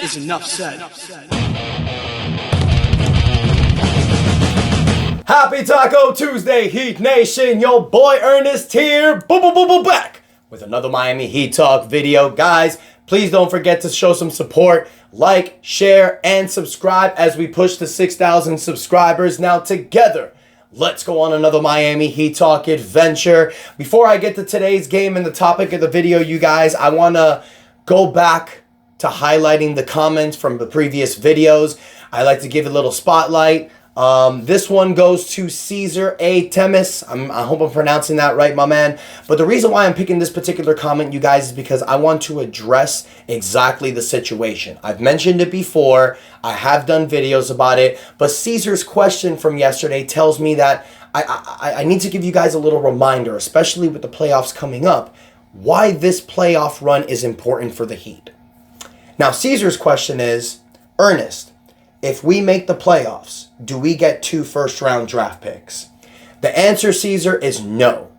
is enough said. Happy Taco Tuesday, Heat Nation. Yo, boy Ernest here. Back with another Miami Heat Talk video. Guys, please don't forget to show some support. Like, share, and subscribe as we push to 6,000 subscribers. Now together, let's go on another Miami Heat Talk adventure. Before I get to today's game and the topic of the video, you guys, I want to go back to highlighting the comments from the previous videos. I like to give a little spotlight. This one goes to Caesar A. Temis. I hope I'm pronouncing that right, my man. But the reason why I'm picking this particular comment, you guys, is because I want to address exactly the situation. I've mentioned it before. I have done videos about it. But Caesar's question from yesterday tells me that I need to give you guys a little reminder, especially with the playoffs coming up, why this playoff run is important for the Heat. Now, Caesar's question is, Ernest, if we make the playoffs, do we get 2 first-round draft picks? The answer, Caesar, is no.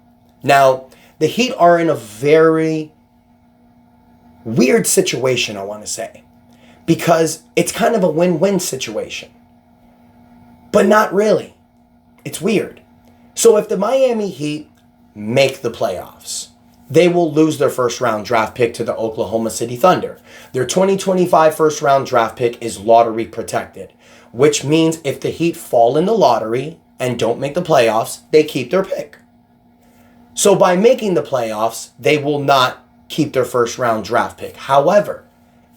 Now, the Heat are in a very weird situation, I want to say, because it's kind of a win-win situation, but not really. It's weird. So if the Miami Heat make the playoffs, they will lose their first-round draft pick to the Oklahoma City Thunder. Their 2025 first-round draft pick is lottery protected, which means if the Heat fall in the lottery and don't make the playoffs, they keep their pick. So by making the playoffs, they will not keep their first-round draft pick. However,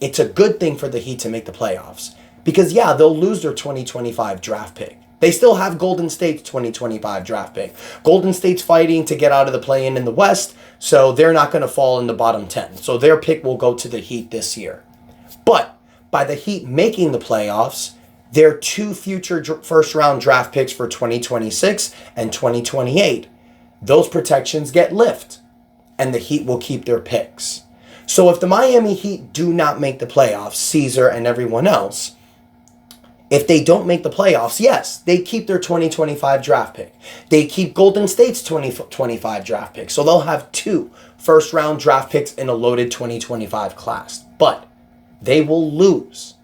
it's a good thing for the Heat to make the playoffs because, yeah, they'll lose their 2025 draft pick. They still have Golden State's 2025 draft pick. Golden State's fighting to get out of the play-in in the West, so they're not going to fall in the bottom 10. So their pick will go to the Heat this year. But by the Heat making the playoffs, their 2 future first-round draft picks for 2026 and 2028, those protections get lifted, and the Heat will keep their picks. So if the Miami Heat do not make the playoffs, Caesar and everyone else, if they don't make the playoffs, yes, they keep their 2025 draft pick. They keep Golden State's 2025 draft pick. So they'll have 2 first-round draft picks in a loaded 2025 class. But they will lose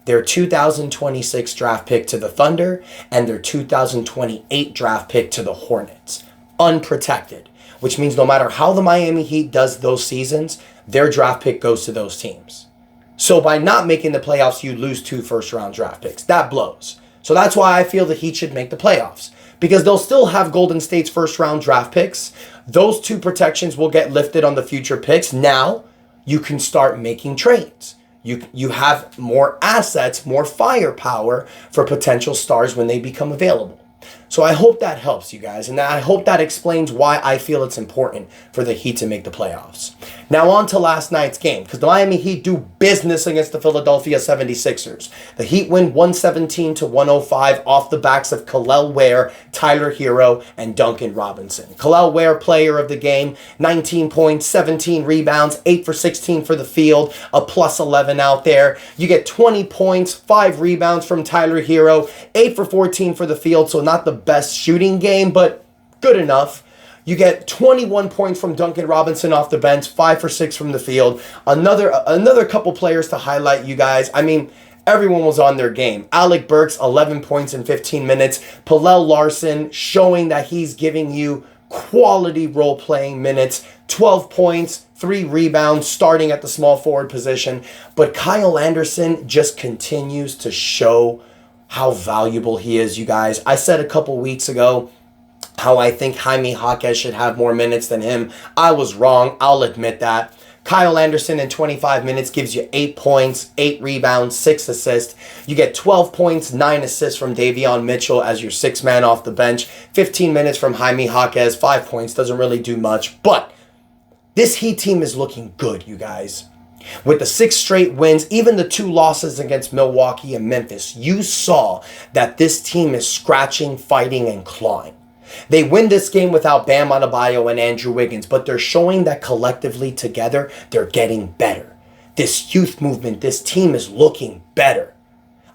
their 2026 draft pick to the Thunder and their 2028 draft pick to the Hornets. Unprotected. Which means no matter how the Miami Heat does those seasons, their draft pick goes to those teams. So by not making the playoffs, you lose 2 first-round draft picks. That blows. So that's why I feel the Heat should make the playoffs. Because they'll still have Golden State's first-round draft picks. Those 2 protections will get lifted on the future picks. Now, you can start making trades. You have more assets, more firepower for potential stars when they become available. So I hope that helps you guys, and I hope that explains why I feel it's important for the Heat to make the playoffs. Now on to last night's game, because the Miami Heat do business against the Philadelphia 76ers. The Heat win 117-105 off the backs of Kel'el Ware, Tyler Herro, and Duncan Robinson. Kel'el Ware, player of the game, 19 points, 17 rebounds, 8 for 16 for the field, a plus 11 out there. You get 20 points, 5 rebounds from Tyler Herro, 8 for 14 for the field, so not the best shooting game, but good enough. You get 21 points from Duncan Robinson off the bench, 5 for 6 from the field. Another couple players to highlight, you guys. I mean, everyone was on their game. Alec Burks, 11 points in 15 minutes. Pallel Larson showing that he's giving you quality role-playing minutes. 12 points, 3 rebounds, starting at the small forward position. But Kyle Anderson just continues to show how valuable he is, you guys. I said a couple weeks ago how I think Jaime Jaquez should have more minutes than him. I was wrong. I'll admit that. Kyle Anderson in 25 minutes gives you 8 points, 8 rebounds, 6 assists. You get 12 points, 9 assists from Davion Mitchell as your 6th man off the bench. 15 minutes from Jaime Jaquez, 5 points. Doesn't really do much. But this Heat team is looking good, you guys. With the 6 straight wins, even the 2 losses against Milwaukee and Memphis, you saw that this team is scratching, fighting, and clawing. They win this game without Bam Adebayo and Andrew Wiggins, but they're showing that collectively together, they're getting better. This youth movement, this team is looking better.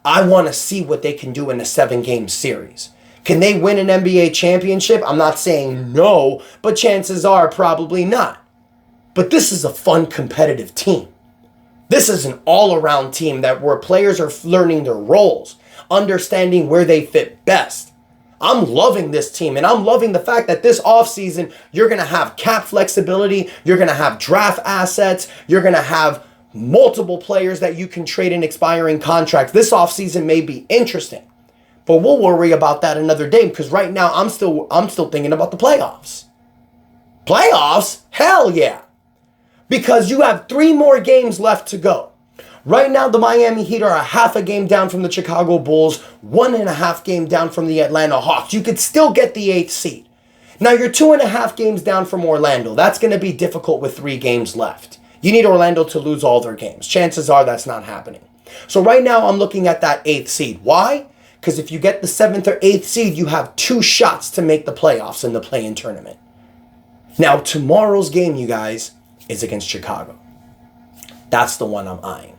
I want to see what they can do in a 7-game series. Can they win an NBA championship? I'm not saying no, but chances are probably not. But this is a fun, competitive team. This is an all-around team where players are learning their roles, understanding where they fit best. I'm loving this team, and I'm loving the fact that this offseason, you're going to have cap flexibility, you're going to have draft assets, you're going to have multiple players that you can trade in expiring contracts. This offseason may be interesting, but we'll worry about that another day, because right now I'm still thinking about the playoffs. Playoffs? Hell yeah. Because you have 3 more games left to go. Right now, the Miami Heat are a half a game down from the Chicago Bulls, 1.5 game down from the Atlanta Hawks. You could still get the 8th seed. Now, you're 2.5 games down from Orlando. That's going to be difficult with 3 games left. You need Orlando to lose all their games. Chances are that's not happening. So right now, I'm looking at that 8th seed. Why? Because if you get the 7th or 8th seed, you have 2 shots to make the playoffs in the play-in tournament. Now, tomorrow's game, you guys, is against Chicago. That's the one I'm eyeing.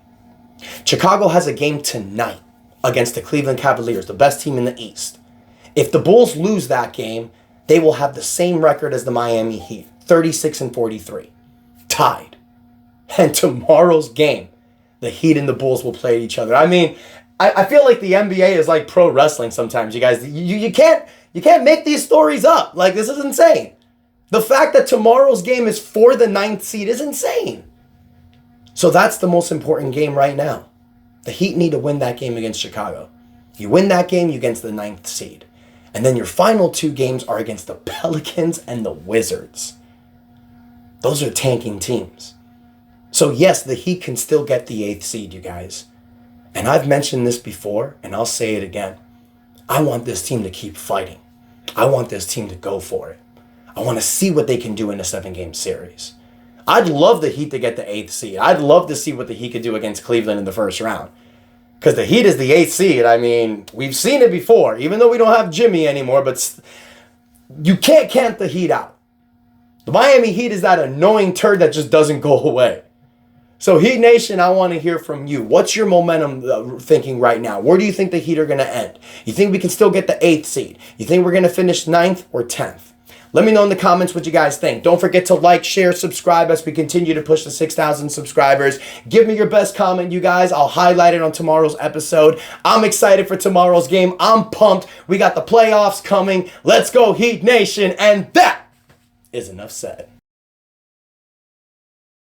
Chicago has a game tonight against the Cleveland Cavaliers, the best team in the East. If the Bulls lose that game, they will have the same record as the Miami Heat, 36-43, tied. And tomorrow's game, the Heat and the Bulls will play each other. I mean, I feel like the NBA is like pro wrestling sometimes, you guys. You can't make these stories up. Like, this is insane. The fact that tomorrow's game is for the 9th seed is insane. So that's the most important game right now. The Heat need to win that game against Chicago. You win that game, you against the 9th seed. And then your final 2 games are against the Pelicans and the Wizards. Those are tanking teams. So yes, the Heat can still get the 8th seed, you guys. And I've mentioned this before, and I'll say it again. I want this team to keep fighting. I want this team to go for it. I want to see what they can do in a 7-game series. I'd love the Heat to get the 8th seed. I'd love to see what the Heat could do against Cleveland in the first round. Because the Heat is the 8th seed. I mean, we've seen it before. Even though we don't have Jimmy anymore, but you can't count the Heat out. The Miami Heat is that annoying turd that just doesn't go away. So Heat Nation, I want to hear from you. What's your momentum thinking right now? Where do you think the Heat are going to end? You think we can still get the 8th seed? You think we're going to finish 9th or 10th? Let me know in the comments what you guys think. Don't forget to like, share, subscribe as we continue to push the 6,000 subscribers. Give me your best comment, you guys. I'll highlight it on tomorrow's episode. I'm excited for tomorrow's game. I'm pumped. We got the playoffs coming. Let's go, Heat Nation. And that is enough said.